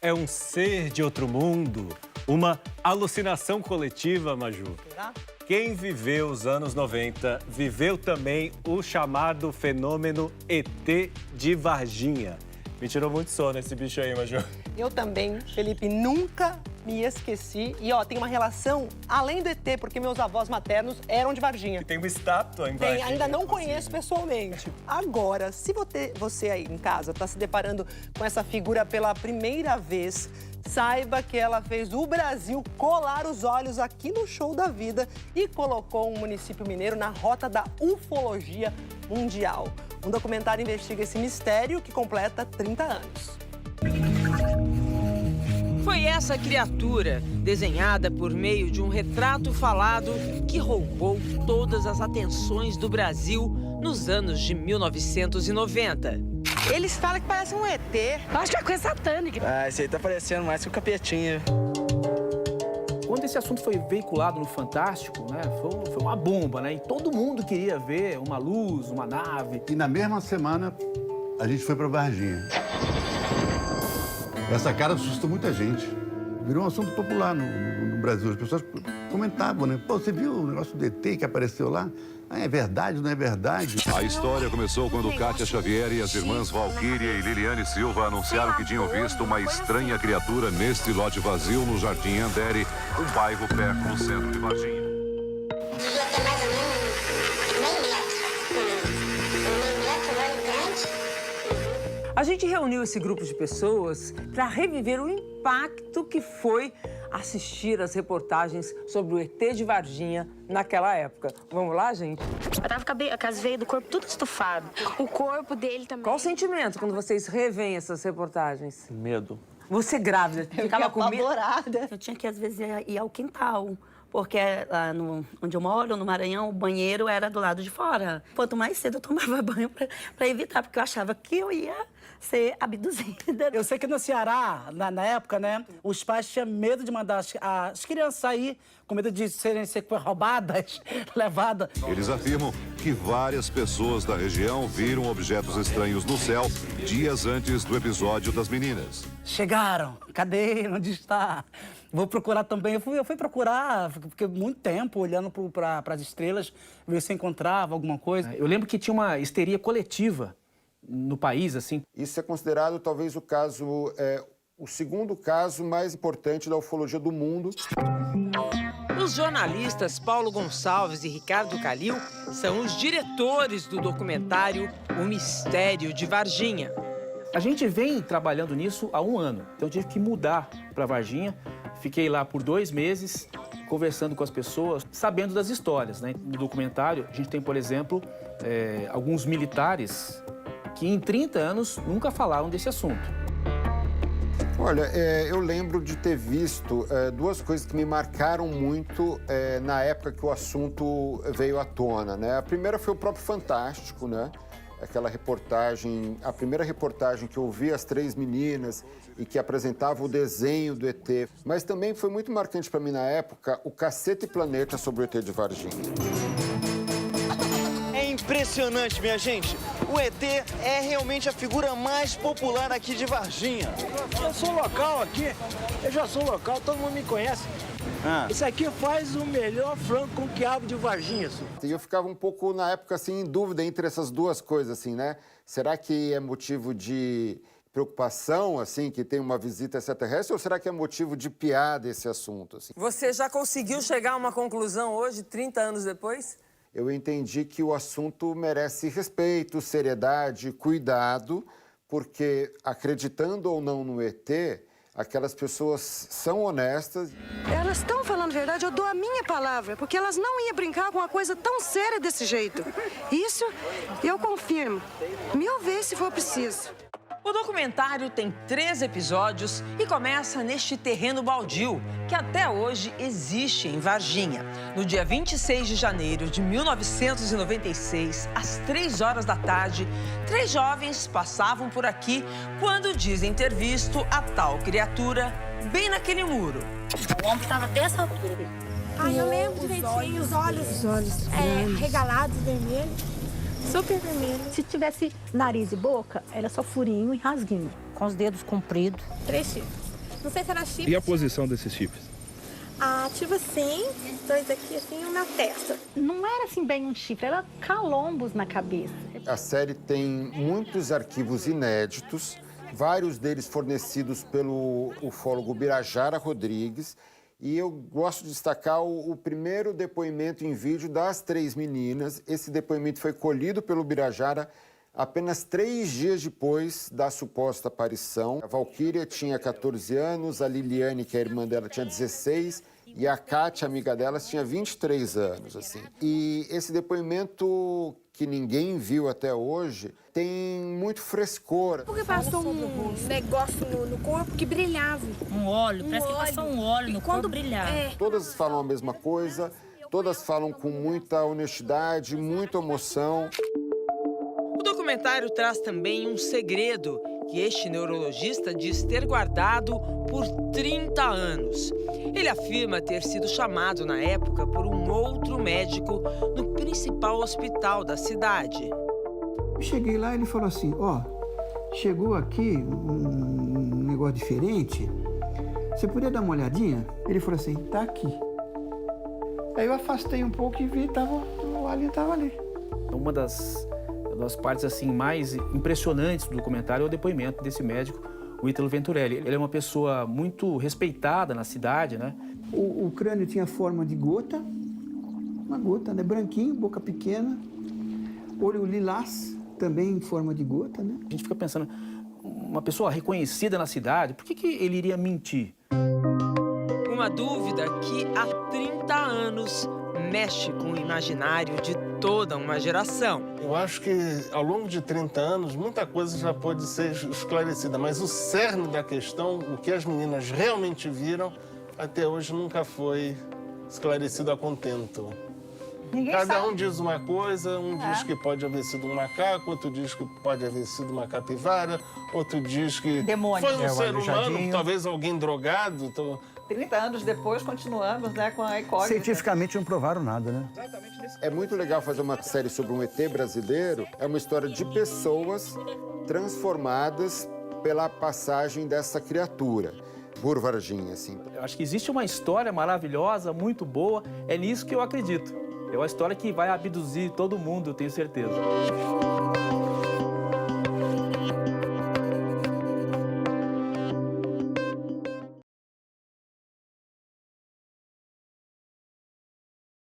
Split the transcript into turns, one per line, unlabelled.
é um ser de outro mundo? Uma alucinação coletiva, Maju?
Será?
Quem viveu os anos 90 viveu também o chamado fenômeno ET de Varginha. Me tirou muito sono esse bicho aí, Maju.
Eu também, Felipe, nunca me esqueci. E, ó, tem uma relação além do ET, porque meus avós maternos eram de Varginha.
E tem uma estátua em Varginha.
Ainda não conheço pessoalmente. Agora, se você aí em casa está se deparando com essa figura pela primeira vez, saiba que ela fez o Brasil colar os olhos aqui no Show da Vida e colocou um município mineiro na rota da ufologia mundial. Um documentário investiga esse mistério que completa 30 anos.
Foi essa criatura, desenhada por meio de um retrato falado, que roubou todas as atenções do Brasil nos anos de 1990.
Eles falam que parece um ET.
Acho que é coisa satânica.
Ah, esse aí tá parecendo mais que um capetinho.
Quando esse assunto foi veiculado no Fantástico, né, foi uma bomba, né? E todo mundo queria ver uma luz, uma nave.
E na mesma semana, a gente foi para Varginha. Essa cara assustou muita gente. Virou um assunto popular no Brasil. As pessoas comentavam, né? Pô, você viu o negócio do ET que apareceu lá? Ah, é verdade, não é verdade?
A história começou quando Kátia Xavier e as irmãs Valquíria e Liliane Silva anunciaram que tinham visto uma estranha criatura neste lote vazio no Jardim Andere, um bairro perto do centro de Varginha.
Devia ter mais ou menos meio metro grande.
A gente reuniu esse grupo de pessoas para reviver o impacto que foi assistir às reportagens sobre o ET de Varginha naquela época. Vamos lá, gente?
Eu tava com as veias do corpo tudo estufado. O corpo dele também.
Qual o sentimento quando vocês revêem essas reportagens?
Medo.
Você grávida, ficava com medo?
Apavorada.
Eu tinha que, às vezes, ir ao quintal. Porque lá onde eu moro, no Maranhão, o banheiro era do lado de fora. Quanto mais cedo eu tomava banho para evitar, porque eu achava que eu ia ser abduzida.
Eu sei que no Ceará, na época, né, os pais tinham medo de mandar as crianças sair, com medo de serem roubadas, levadas.
Eles afirmam que várias pessoas da região viram objetos estranhos no céu dias antes do episódio das meninas.
Chegaram, cadê? Onde está? Vou procurar também. Eu fui procurar, fiquei muito tempo olhando para as estrelas, ver se encontrava alguma coisa.
Eu lembro que tinha uma histeria coletiva no país, assim.
Isso é considerado talvez o segundo caso mais importante da ufologia do mundo.
Os jornalistas Paulo Gonçalves e Ricardo Calil são os diretores do documentário O Mistério de Varginha.
A gente vem trabalhando nisso há 1 ano, então eu tive que mudar para Varginha. Fiquei lá por 2 meses, conversando com as pessoas, sabendo das histórias, né? No documentário, a gente tem, por exemplo, alguns militares que em 30 anos nunca falaram desse assunto.
Olha, eu lembro de ter visto 2 coisas que me marcaram muito na época que o assunto veio à tona, né? A primeira foi o próprio Fantástico, né? Aquela reportagem, a primeira reportagem que eu vi as 3 meninas e que apresentava o desenho do ET. Mas também foi muito marcante para mim na época o Cacete Planeta sobre o ET de Varginha.
É impressionante, minha gente. O ET é realmente a figura mais popular aqui de Varginha.
Eu sou local aqui, todo mundo me conhece. Isso aqui faz o melhor frango com quiabo de Varginha.
E eu ficava um pouco, na época, assim, em dúvida entre essas 2 coisas, assim, né? Será que é motivo de preocupação, assim, que tem uma visita extraterrestre, ou será que é motivo de piada esse assunto, assim?
Você já conseguiu chegar a uma conclusão hoje, 30 anos depois?
Eu entendi que o assunto merece respeito, seriedade, cuidado, porque acreditando ou não no ET, aquelas pessoas são honestas.
Elas estão falando a verdade, eu dou a minha palavra, porque elas não iam brincar com uma coisa tão séria desse jeito. Isso eu confirmo, 1000 vezes se for preciso.
O documentário tem 3 episódios e começa neste terreno baldio, que até hoje existe em Varginha. No dia 26 de janeiro de 1996, às 3 horas da tarde, 3 jovens passavam por aqui quando dizem ter visto a tal criatura bem naquele muro.
O homem estava até essa altura.
Ai, eu lembro direitinho, os olhos regalados, vermelhos. Super vermelho.
Se tivesse nariz e boca, era só furinho e rasguinho.
Com os dedos compridos.
3 círculos.
Não sei se era chifre.
E a posição desses chifres?
Tipo assim, 2 aqui assim, um na testa.
Não era assim bem um chifre, era calombos na cabeça.
A série tem muitos arquivos inéditos, vários deles fornecidos pelo ufólogo Birajara Rodrigues. E eu gosto de destacar o primeiro depoimento em vídeo das 3 meninas. Esse depoimento foi colhido pelo Birajara apenas 3 dias depois da suposta aparição. A Valquíria tinha 14 anos, a Liliane, que é a irmã dela, tinha 16, e a Kátia, amiga delas, tinha 23 anos, assim. E esse depoimento, que ninguém viu até hoje, tem muito frescor.
Porque passou um negócio no corpo que brilhava.
Um óleo, parece que passou um óleo no corpo, brilhava.
Todas falam a mesma coisa, todas falam com muita honestidade, muita emoção.
O documentário traz também um segredo que este neurologista diz ter guardado por 30 anos. Ele afirma ter sido chamado na época por um outro médico no principal hospital da cidade.
Eu cheguei lá e ele falou assim, chegou aqui um negócio diferente, você podia dar uma olhadinha? Ele falou assim, tá aqui. Aí eu afastei um pouco e vi, o alien estava ali.
Uma das partes assim mais impressionantes do documentário é o depoimento desse médico, o Ítalo Venturelli. Ele é uma pessoa muito respeitada na cidade, né?
O crânio tinha forma de gota, uma gota, né? Branquinho, boca pequena, olho lilás, também em forma de gota, né?
A gente fica pensando, uma pessoa reconhecida na cidade, por que ele iria mentir?
Uma dúvida que há 30 anos mexe com o imaginário de toda uma geração.
Eu acho que ao longo de 30 anos muita coisa já pode ser esclarecida, mas o cerne da questão, o que as meninas realmente viram, até hoje nunca foi esclarecido a contento. Cada um diz uma coisa, diz que pode haver sido um macaco, outro diz que pode haver sido uma capivara, outro diz que
demônio.
Foi um ser humano, talvez alguém drogado.
30 anos depois, continuamos, né, com a incógnita.
Cientificamente não provaram nada, né?
É muito legal fazer uma série sobre um ET brasileiro. É uma história de pessoas transformadas pela passagem dessa criatura por Varginha, assim.
Eu acho que existe uma história maravilhosa, muito boa. É nisso que eu acredito. É uma história que vai abduzir todo mundo, eu tenho certeza.